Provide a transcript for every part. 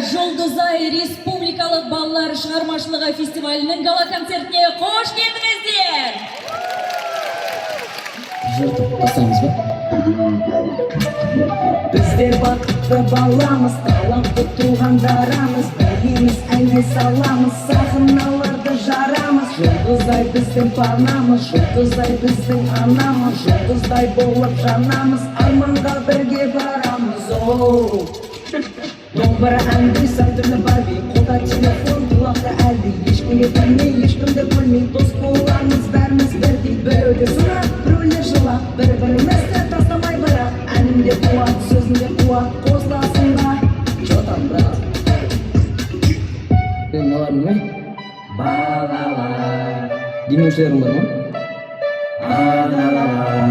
Жұлдызай Республикалық балалар шығармашылығы фестивалінің гала концертіне қош келдіңіздер. Жұртып қосамыз ба? Біздер бақытты баламыз, талантты туғандарамыз, біргеміз әнге саламыз, сахыналы біздің панамыз, жұлдыздай біздің анамыз, жұлдыздай болып жанамыз, арманға бірге барамыз. Оу домбыра әнді сан түрлі барби, қолда телефон, құлақта әлді, ешкімге білмей, ешкімді бөлмей, дос боламыз бәріміз бірдей. Біреуде сұрап, біреулер жылап, бір-бірімізді тастамай бірақ, әнімде қуат, сөзімде қуат, қосыласың ба? Жотам брат. Мыналар не? Балалар, Демеушілерің бар ма? балалар.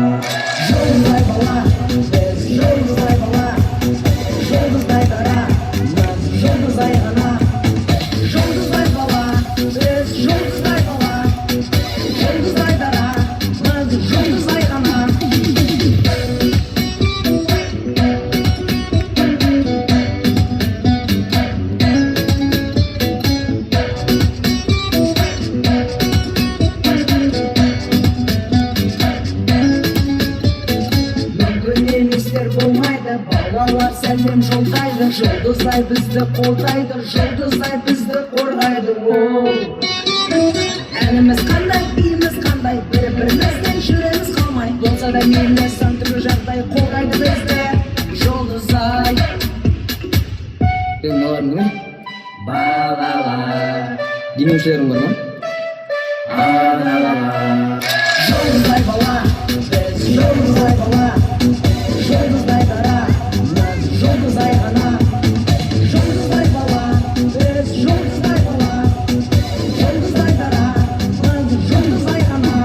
Жұлдыздай бала, біз жұлдыздай бала, жұлдыздай дара, біз жұлдыздай ғана. Жұлдыздай бала, біз жұлдыздай бала, жұлдыздай дара, біз жұлдыздай ғана. Мүмкін еместер болмайды, балалар сәлем жолдайды, жұлдыздай бізді қолдайды, жұлдыздай бізді қорғайды. Әніміз қандай, биіміз қандай, бір-бірімізден жүреміз қалмай, болса да мейлі сан түрлі жағдай қолдайды бізді жұлдыздай. Мыналар не? Балалар, Демеушілерің бар ма? балалар. Жұлдыздай бала, біз жұлдыздай бала, жұлдыздай дара, біз жұлдыздай ғана. Жұлдыздай бала, біз жұлдыздай бала, жұлдыздай дара, біз жұлдыздай ғана.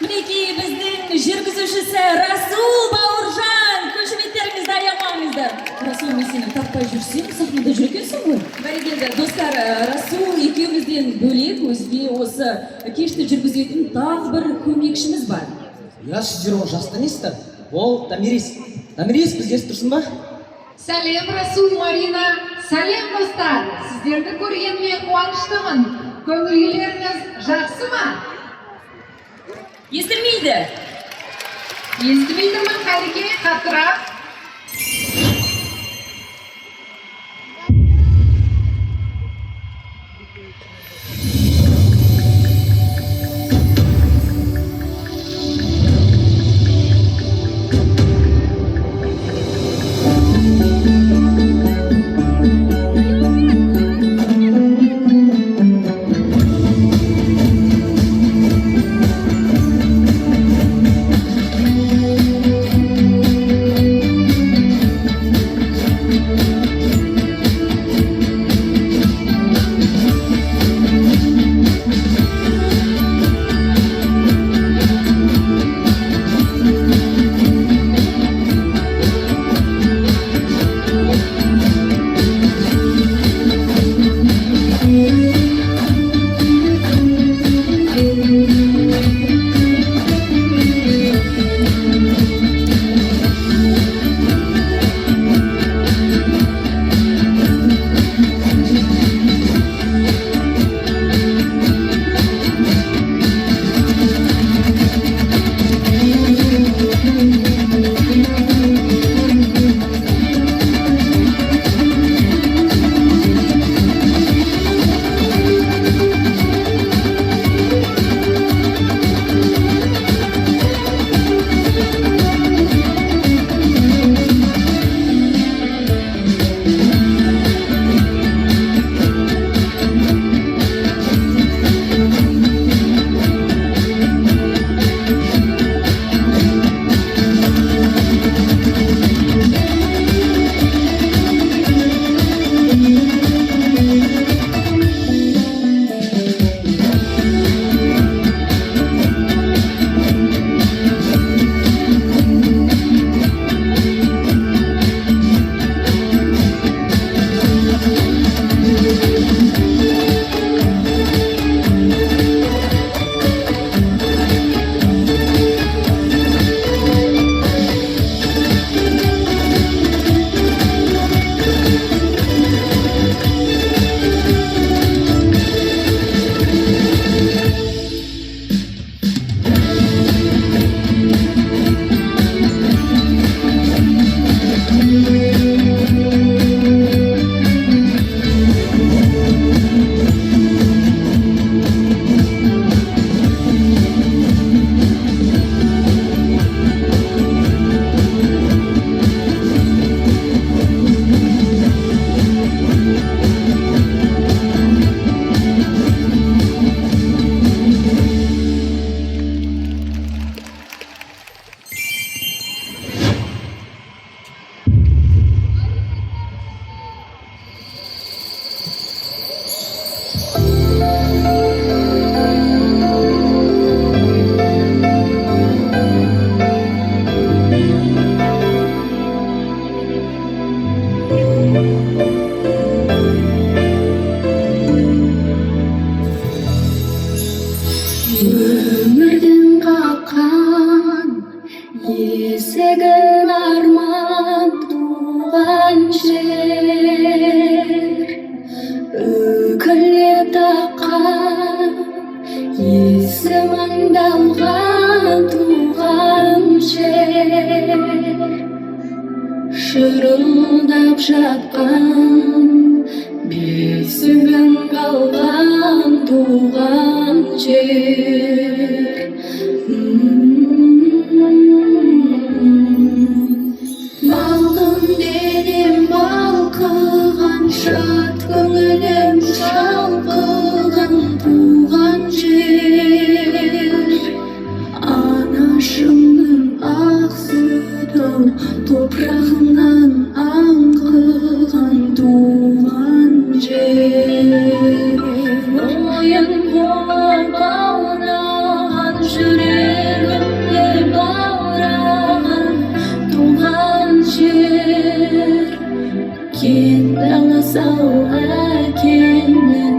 Мінекей біздің жүргізушісі Расул Бауыржан. Қошеметтеріңізді аямаңыздар. Расул, мен сені таппай жүрсем, сахнада жүр екенсің ғой. Бәрекелді, достар, Расул екеумізден бөлек өзге осы кешті жүргізетін тағы бір көмекшіміз бар. Я сіздер ол жастанесіздер. Ол Тамирис. Тамирис, біз естіп тұрсың ба? Сәлем Расул, Марина. Сәлем достар. Сіздерді көргеніме қуаныштымын. Көңілгілеріңіз жақсы ма? Естілмейді. Естімейдімін, Қалеке, қаттырақ. Өмірдің қаққан есігін арман туған жер, үкілеп таққан есім аңдалған туған жер, шырылдап жатқан бесігін қалған туған жер. Балғын денем балқыған, шат көңілім шалқыған туған жер, анашымның ақ сүті топырағынан аңқыған туған жер. Ойын болып аунаған, жүрегімде баураған туған жер, кең дала сау әкемнің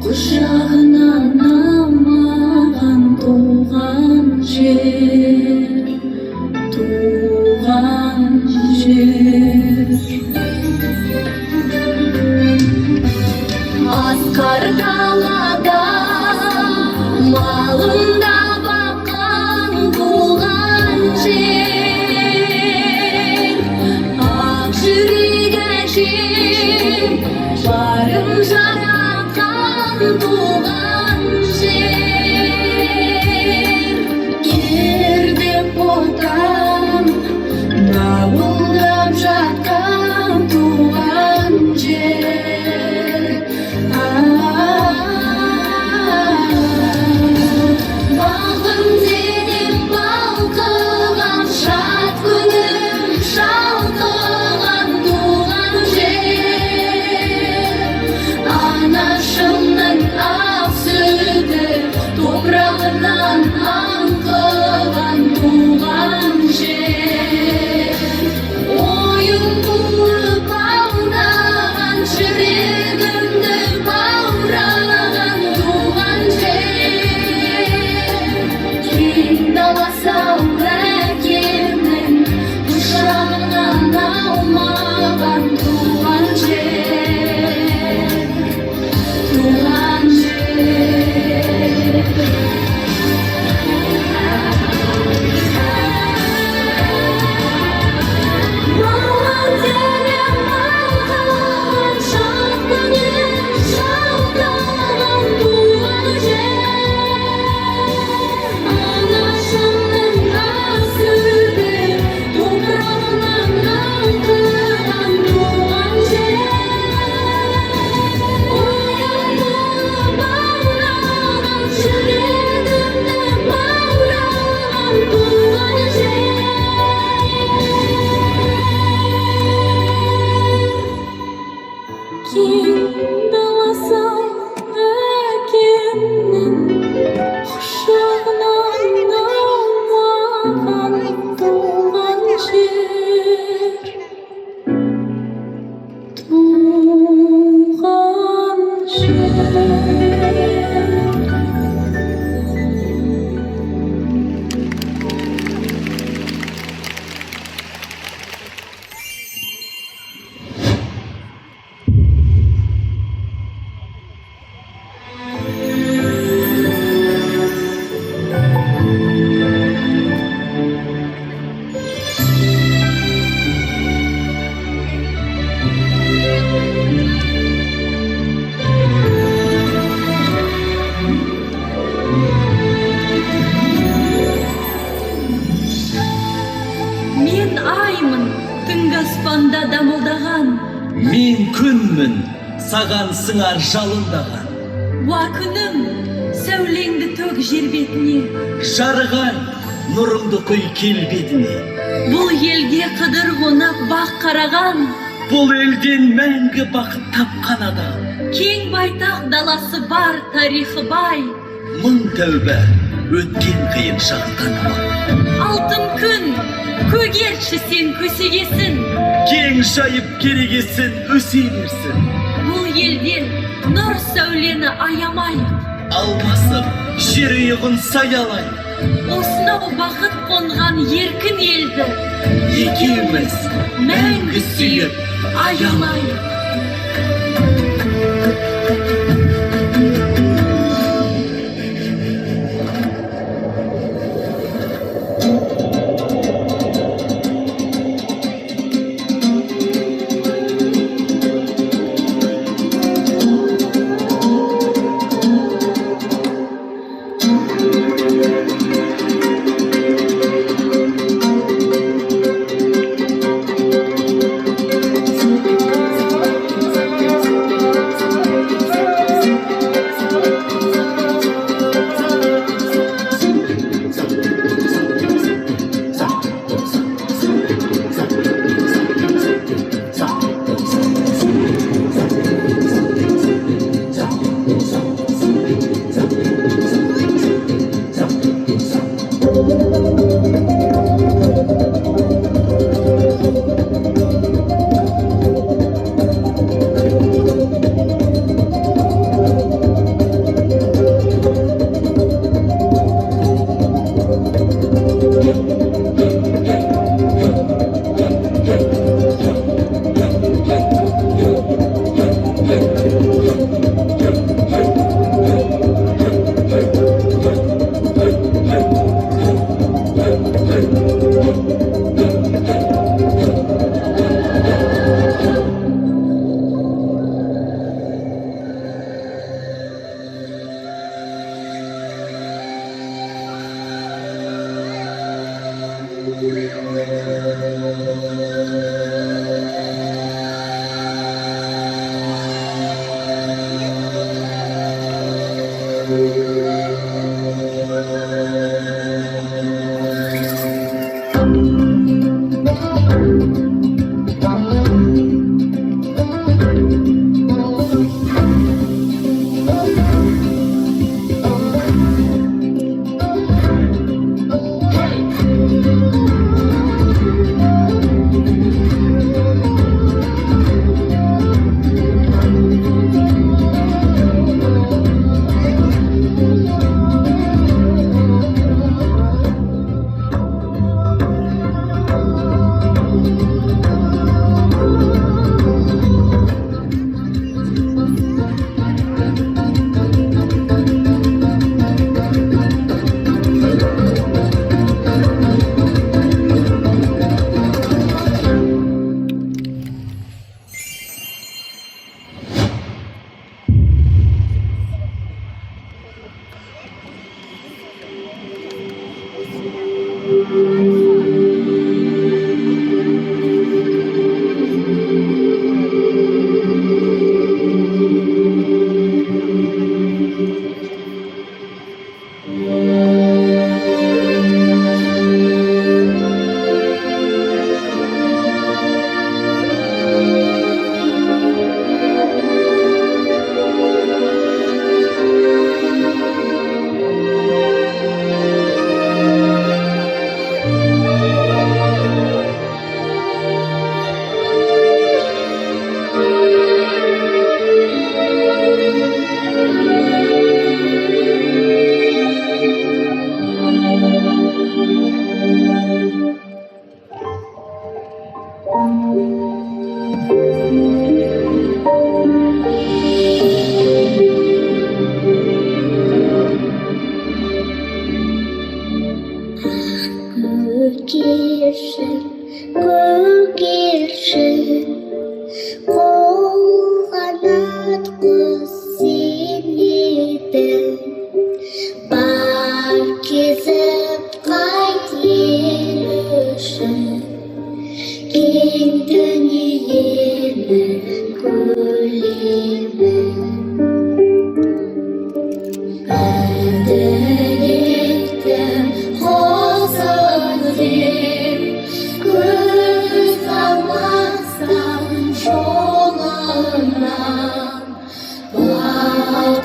құшағынан алмаған туған жер, туған жер. Асқар далада малында баққан туған жер, ақ жүрек әжем барым жаратқан туған жер, кердеп ботам дауылдап жатқан туған жер. Балғын денем балқыған, шат көңілім шалқыған туған жер, анашымның ақ сүті топырағынан аңқыған туған жер. Ойын болып аунаған, жүрегімді баураған туған жер, кең дала сау әкемнің құшағынан алмаған туған жер, туған жер. Балғын денем балқыған, шат көңілім шалқыған туған жер, анашымның ақ сүті топырағынан аңқыған туған жер. Ойын болып аунаған, жүрегімді баураған туған жер, кең дала сау әкемнің құшағынан алмаған туған жер, туған жер. Мен аймын, түнгі аспанда дамылдаған, Мен күнмін, саған сыңар жалындаған, уа күнім, сәулеңді төк жер бетіне, жарыған нұрыңды құй келбетіне. бұл елге қыдыр қонақ бақ қараған, Бұл елден мәңгі бақыт тапқан адам, кең байтақ даласы бар, тарихы бай, мың тәубә өткен қиын шақ таныма. Алтын күн, көгерші сен көсегесін. Кең жайып керегесін өсе берсін. Бұл елден нұр сәулені аямайық. Алмасып, жер иығын саялайық. Осынау бақыт қонған еркін елді Екеуміз мәңгі сүйіп аямайық.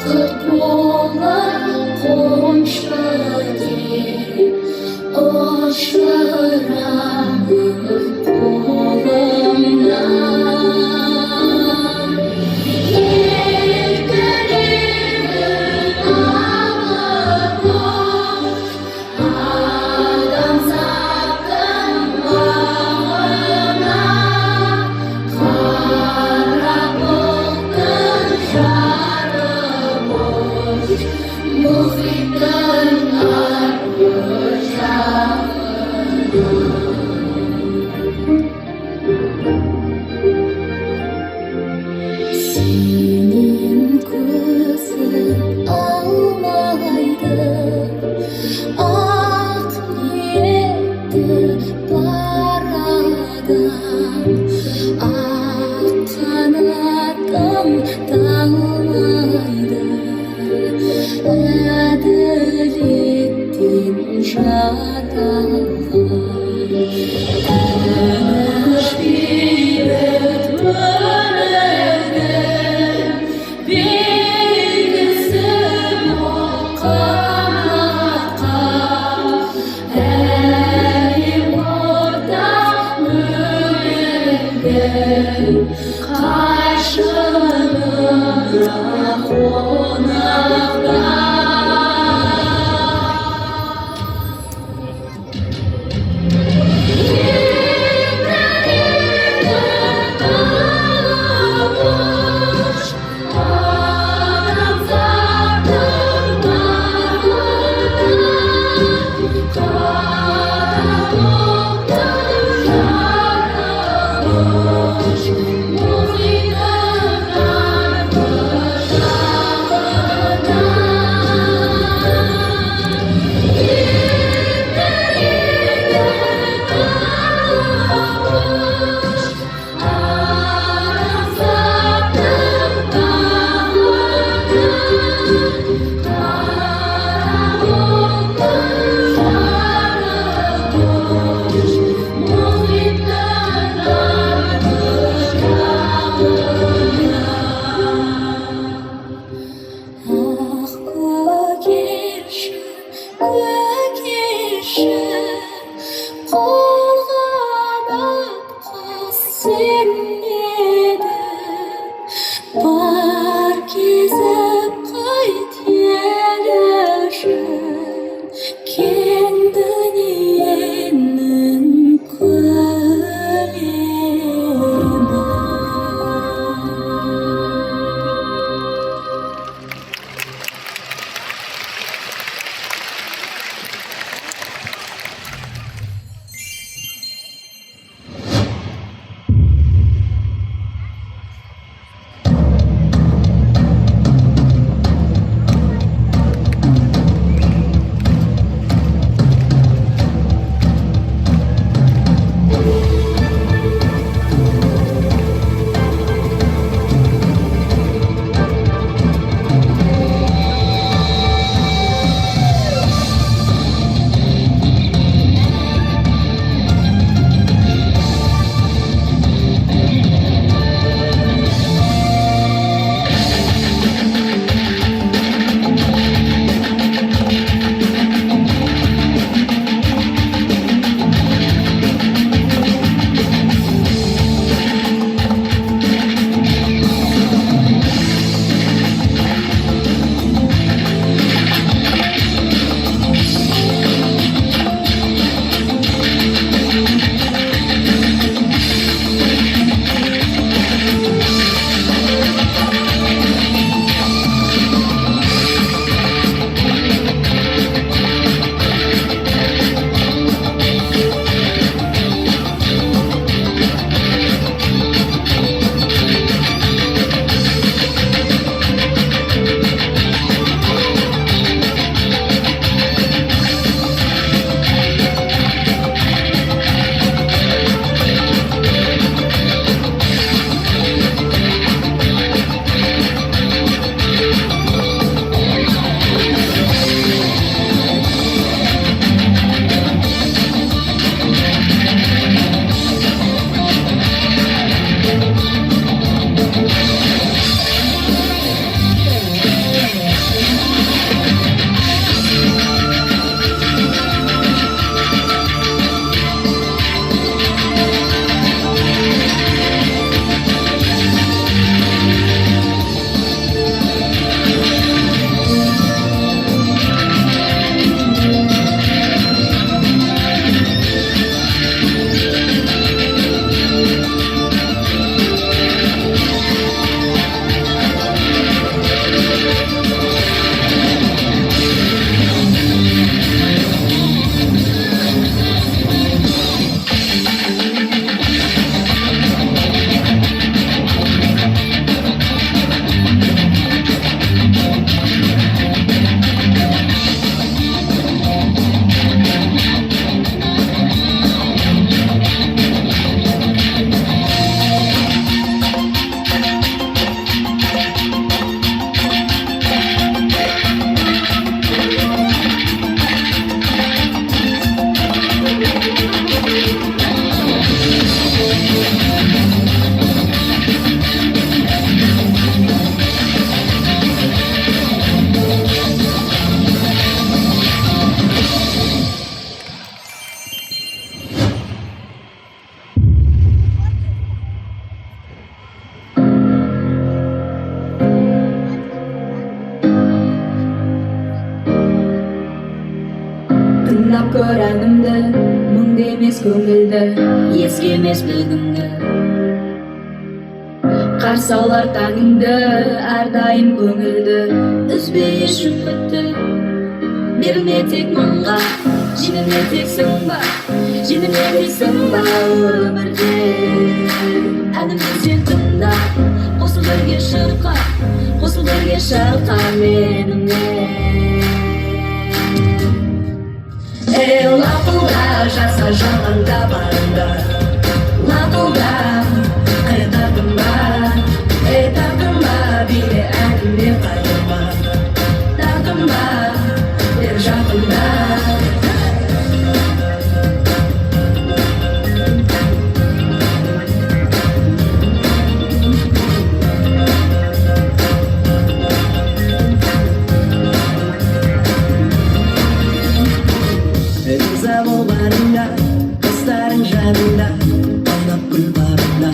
Baqıt bolar qonşar Senin kızın almaydı, ak niyetli paradan, atan adam dalmaydı, adaletin şadan. ko'ranimda mungda emas ko'ngilda esga emas bilgimda qarshi olar tagingda har doim ko'ngilda uzbeyish umidda berilma tek munga jinimga teksin ba umrda animni sen tunda qo'shil birga sharqa menimga Lapula jasa jamanda baranda Lapula Takımba bile anne kayırma Takımba bir jakında Kızların janında oynab gül barında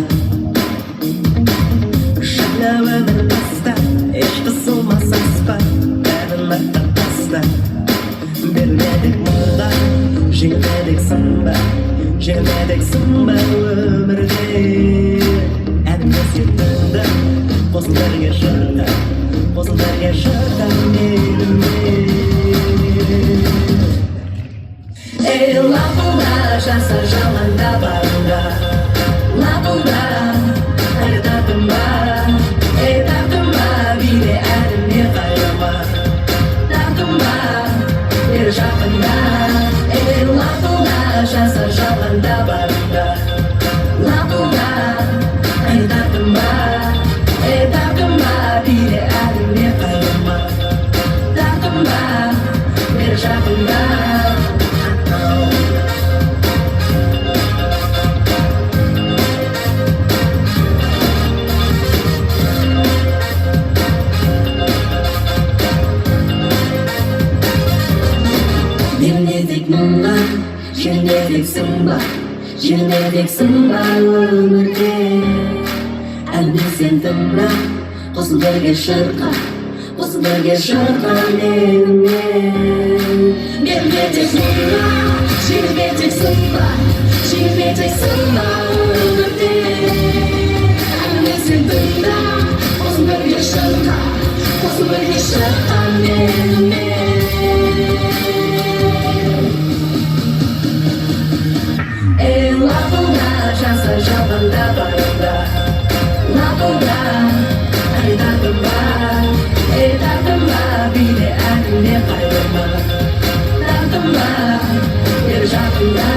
Şakla ömür pasta Hiç kısılmaz aspa Derdinler pasta Bilmedik muğda Jengmedik sımba ömürde Elimiz yutunda Qo'zlarga sharda menimga Lapula jasa jamanda barında Lapula takımba bile anne kayırma Takımba bir jakında Lapula jasa jamanda barında Lapula takımba bile anne kayırma Takımba bir jakında Dinledik bunlar, Jinledik sımba ömürde Anne sen tımla, qo'shil birga sharqa menimga Dinledik bunlar, Jinledik sımba ömürde Anne sen tımla, qo'shil birga sharqa menimga Lapula jasa jamanda barında Lapula takımba bile anne kayırma Takımba bir jakında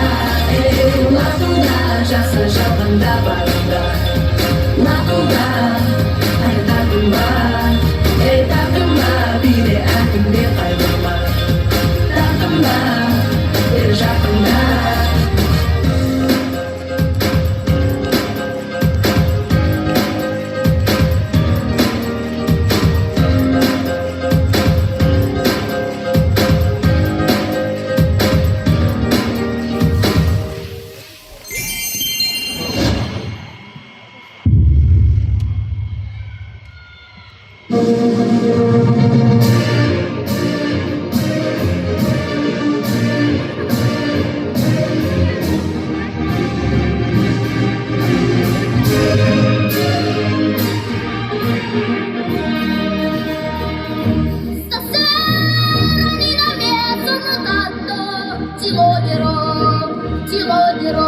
Lapula jasa jamanda barında Lapula takımba bile anne kayırma Takımba bir jakında Ti godrò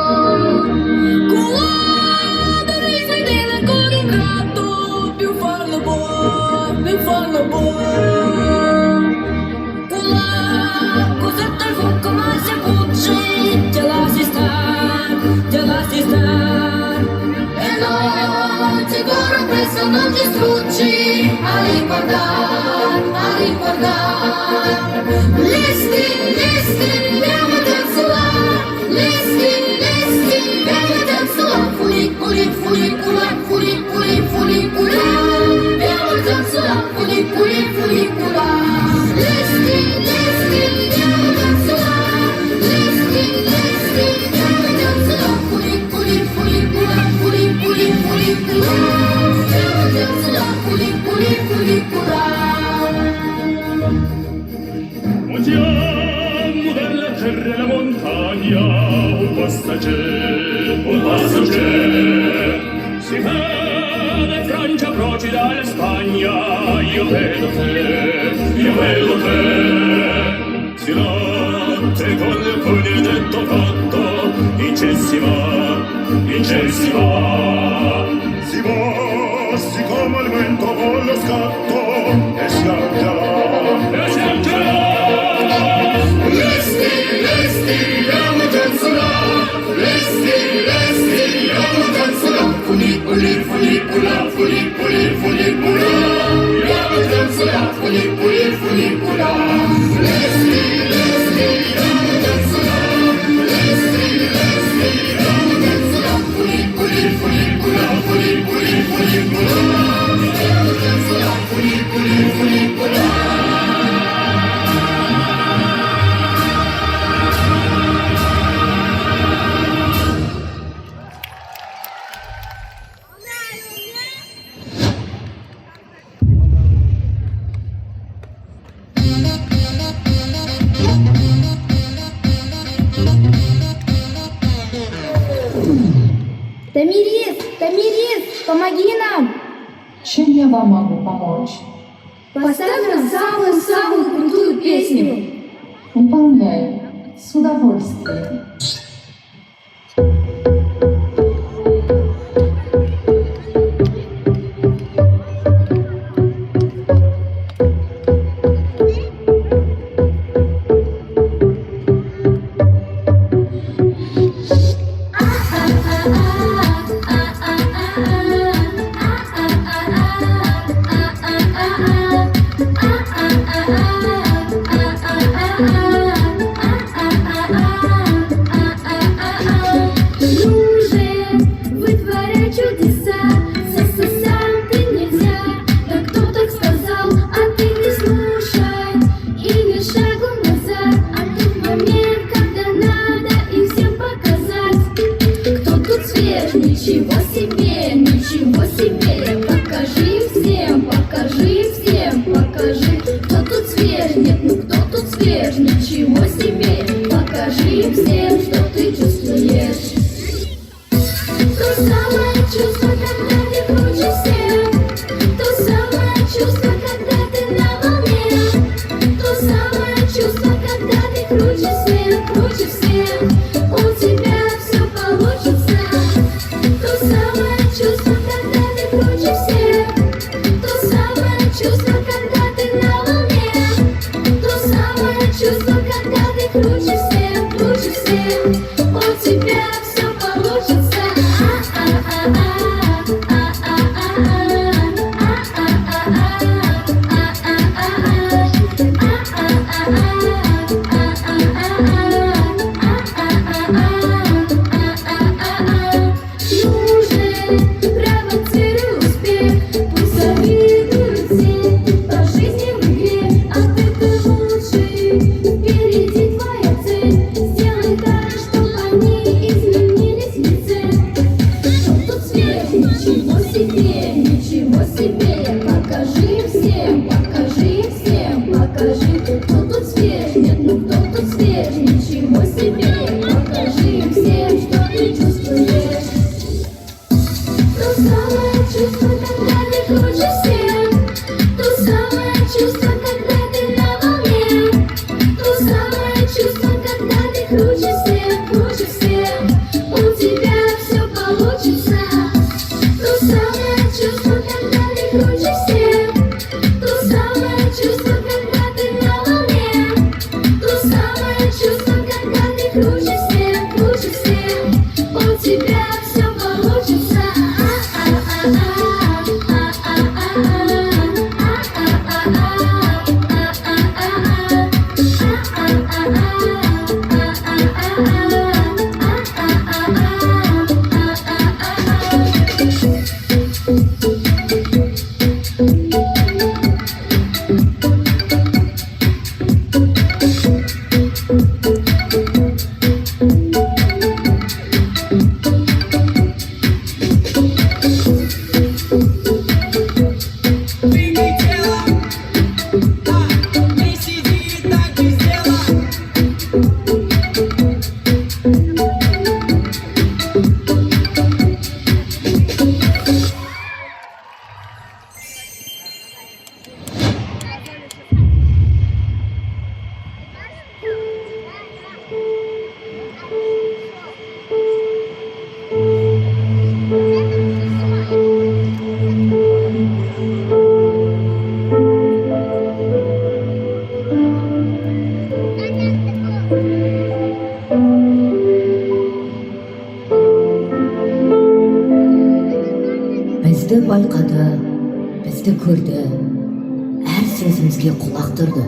Quando risai della con un gatto più farlo buono Quella cosetta il fuoco ma si cucci Te la si star E non ti corro presso non ti sfrucci a ricordar Listen, andiamo a danzare Listen, andiamo a danzare Fulicula Andiamo a danzare fulicula Listen, andiamo a danzare Listen, andiamo a danzare Fulicula Andiamo a danzare fulicula Buongiorno dalla Spagna, io vedo te, si notte con le foglie detto fatto, incensima, si va, siccome il vento con lo scatto, e schianterà, Lesti, amo danzerà, Lesti, amo danzerà, funicula, amo danzerà, funicula, Lesti, amo danzerà, Lesti, amo danzerà, funicula, amo danzerà, funicula. Тамирис, помоги нам! Чем я вам могу помочь? Поставь нам самую крутую песню! Выполняю. С удовольствием. бізді көрді, әр сөзімізге құлақ тұрды.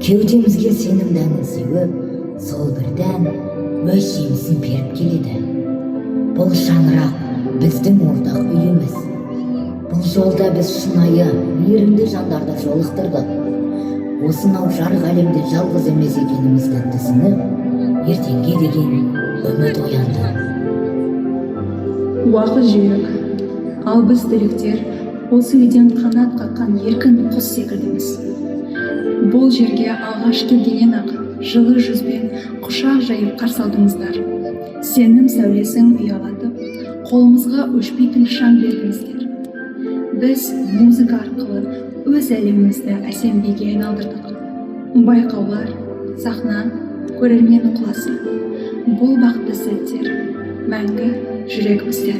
Кеудемізге сенім дәнін сеуіп, сол бір дән өз жемісін беріп келеді. Бұл шаңырақ біздің ортақ үйіміз. Бұл жолда біз шынайы, мейірімді жандарды жолықтырдық. Осынау жарық әлемде жалғыз емес екенімізді түсініп, ертеңге деген үміт оянды. Уақыт жүйрік, ал біз түлектер осы үйден қанат қаққан еркін құс секілдіміз. Бұл жерге алғаш келгеннен ақ жылы жүзбен құшақ жайып қарсы алдыңыздар. Сенім сәулесін ұялатып, қолымызға өшпейтін шаң бердіңіздер. Біз музыка арқылы өз әлемімізді әсембеге айналдырдық. Байқаулар, сахна, көрермен ықыласы. Бұл бақытты сәттер мәңгі жүрегімізде.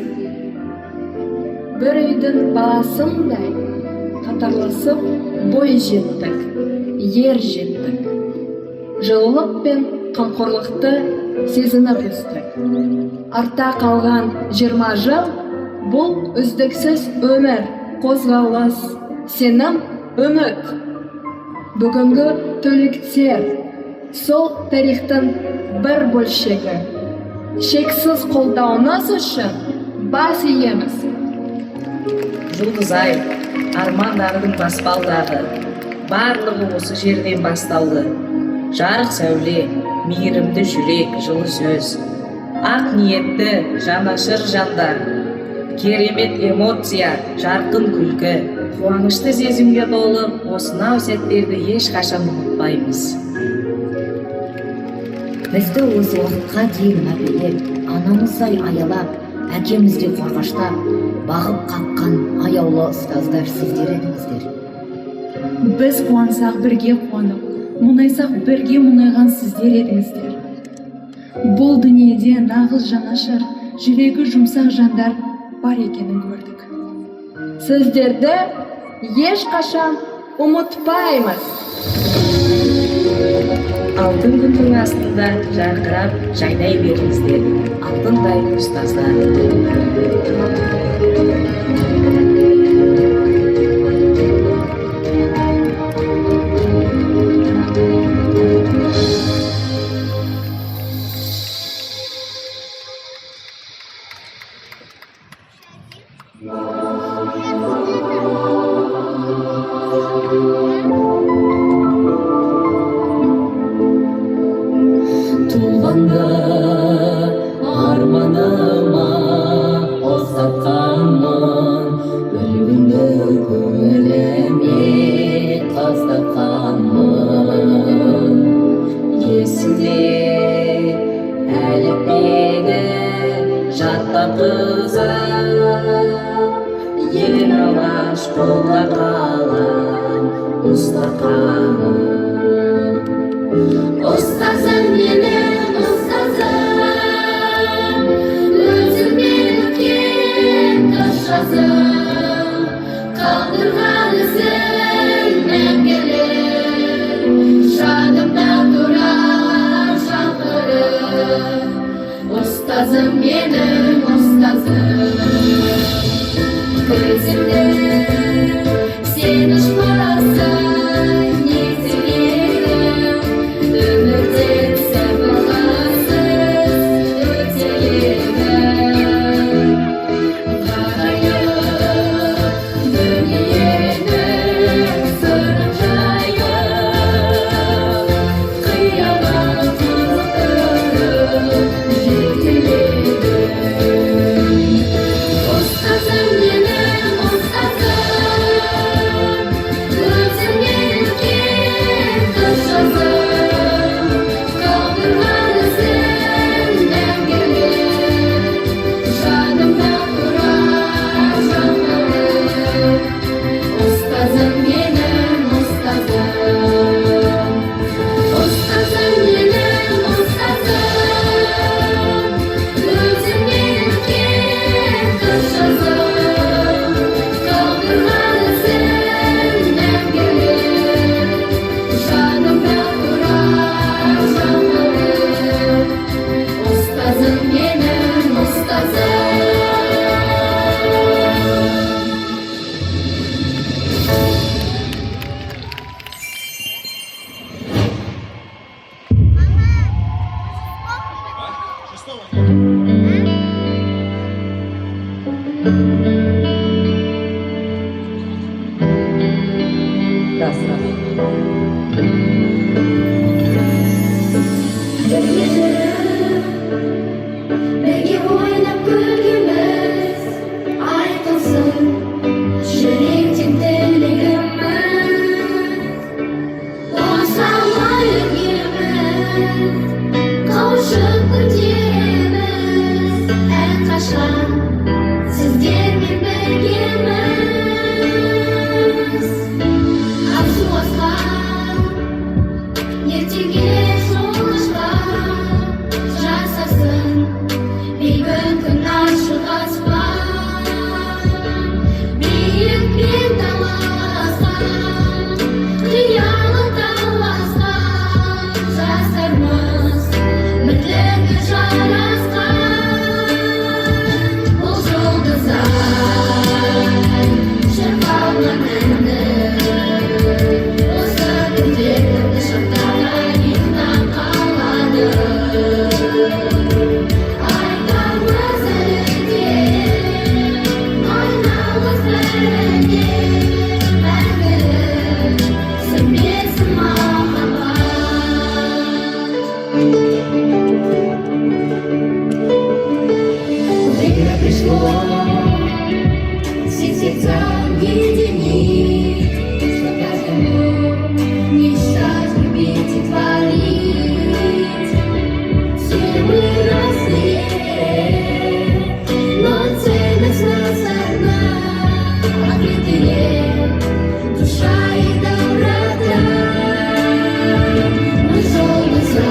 Бір үйдің баласындай қатарласып бой жеттік, ер жеттік. Жылылық пен қамқорлықты сезініп өстік. Артта қалған 20 жыл бұл үздіксіз өмір, қозғалыс, сенім, үміт. Бүгінгі түлектер сол тарихтың бір бөлшегі. Шексіз қолдауыңыз үшін бас иеміз. Жұлдыз-ай, армандардың баспалдағы, барлығы осы жерден басталды. Жарық сәуле, мейірімді жүрек, жылы сөз, ақ ниетті, жанашыр жандар, керемет эмоция, жарқын күлкі, қуанышты сезімге толы осынау сәттерді ешқашан ұмытпаймыз. Бізді осы уақытқа дейін мәпелеп, анамыздай аялап, әкеміздей қорғаштап, бағып қаққан аяулы ұстаздар сіздер едіңіздер. Біз қуансақ бірге қуанып, мұнайсақ бірге мұнайған сіздер едіңіздер. Бұл дүниеде нағыз жанашыр, жүрегі жұмсақ жандар бар екенін көрдік. Сіздерді ешқашан ұмытпаймыз. Алтын күннің астында жарқырап жайнай беріңіздер, алтындай ұстаздар. Туғанда арманыма ұстатқанмын, өлгенді көңіліме тастатқанмын. Есімде әліппені жаттап қызып, ең алғаш қолға қалам ұстатқанмын. Ұстазым менің ұстазым, өзіңмен өткен қыс жазым, қалдырған ізің мәңгілік, жадымда тұрар жаңғырық. Ұстазым менің ұстазым, көзімді сен ашпасаң Қиялап қызықтырып жетеледі. Время пришло, все сердца единить, что каждому мечтать, любить и творить. Все мы разные, но ценность нас одна, открытые душа и доброта. Мы солнце,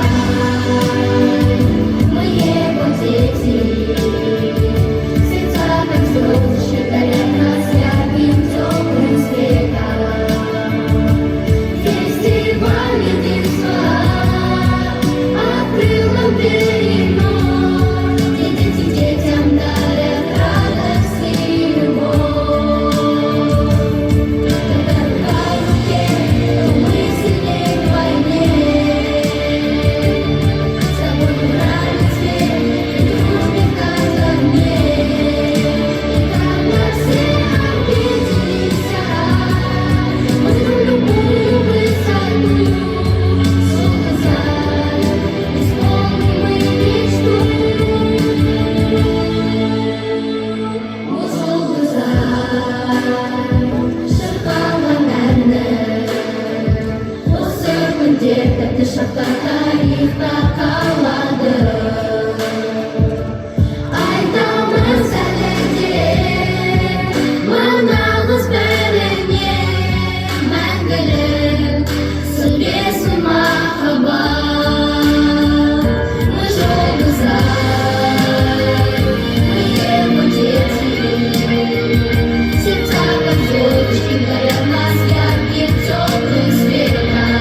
мы его дети, сердца как звезды горят нас ярким теплым светом. Фестиваль единства открыл нам двери вновь, где дети детям дарят радость и любовь. Когда рука в руке, то мы сильнее вдвойне. С тобой убрали свет и любим в каждом дне. И когда все обиделись, мы в любую высоту. Солнце, исполним мы мечту. O sol güzel, şarkılananı, o sürgünde dışarıda tarihte kalmadı. Aydamız elinde, manağız benimle, мәңгілік сүресін махаббат. Мы жұлдыздар, мы его дети, сердца как звездочки горят нас ярким теплым светом.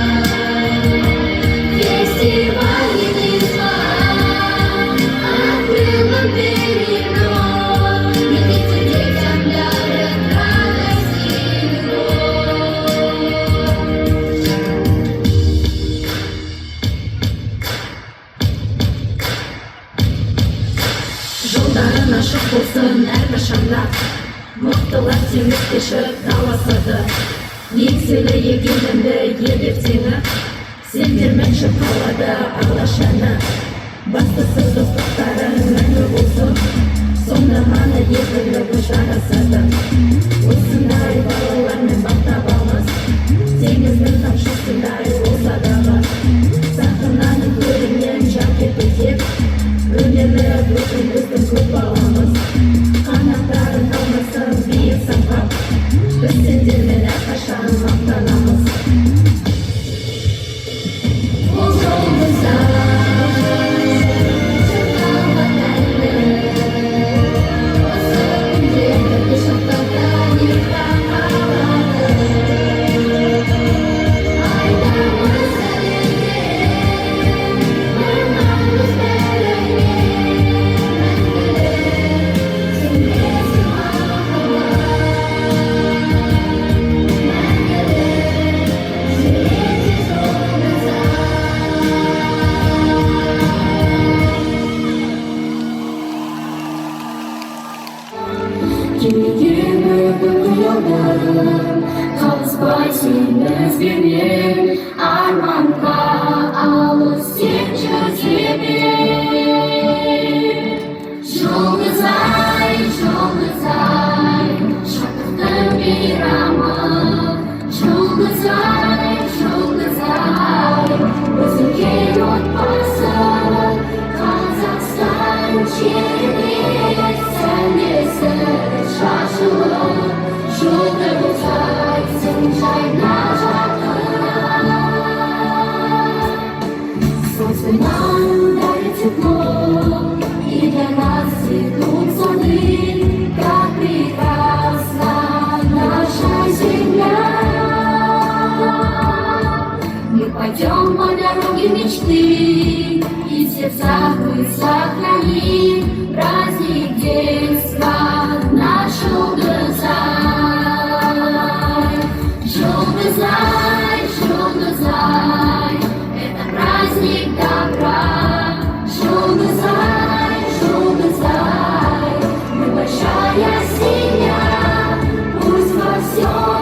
Фестиваль единства открыл нам двери вновь, где дети детям дарят радость и любовь. Жолдарың ашық болсын әрқашанда, мықтылар теңіз кешіп таласады. Еңселі егенімді ел ертеңі, сендермен қалады алашаны. Бастысы достықтарың мәңгі болсын, сонда ғана ерлігі жарасады. Осындай балалармен бақтабамыз, теңіздің тамшысындай болса дағы. Сақынаның көрінен жарқ ету деп, үнемі бүгін біздің көп баламыз. Қанаттарын талмасын биік самғап, біз сендермен әрқашан мақтанамыз. O sol güzel, şarkılananı, o sürgünde dışarıda tarihte kalmadı. Aydamız elinde, manağız benimle, мәңгілік сүресін махаббат. Қалыспай сен бізбенен, арманға алыс сен жүземе. Жұлдызай, жұлдызай, шаттықтың мейрамы. Жұлдызай, жұлдызай, өзіңе отбасы. Қазақстан жеріне сәулесі шашылып, жұлдызай, сен жайна жатқан. Солнце нам дарит тепло, и для нас цветут сады, как прекрасна наша земля. Мы пойдем по дороге мечты, и в сердцах мы сохраним праздник детства наш Жұлдызай. Жұлдызай, Жұлдызай, это праздник добра. Жұлдызай, Жұлдызай, мы большая семья, пусть pasión.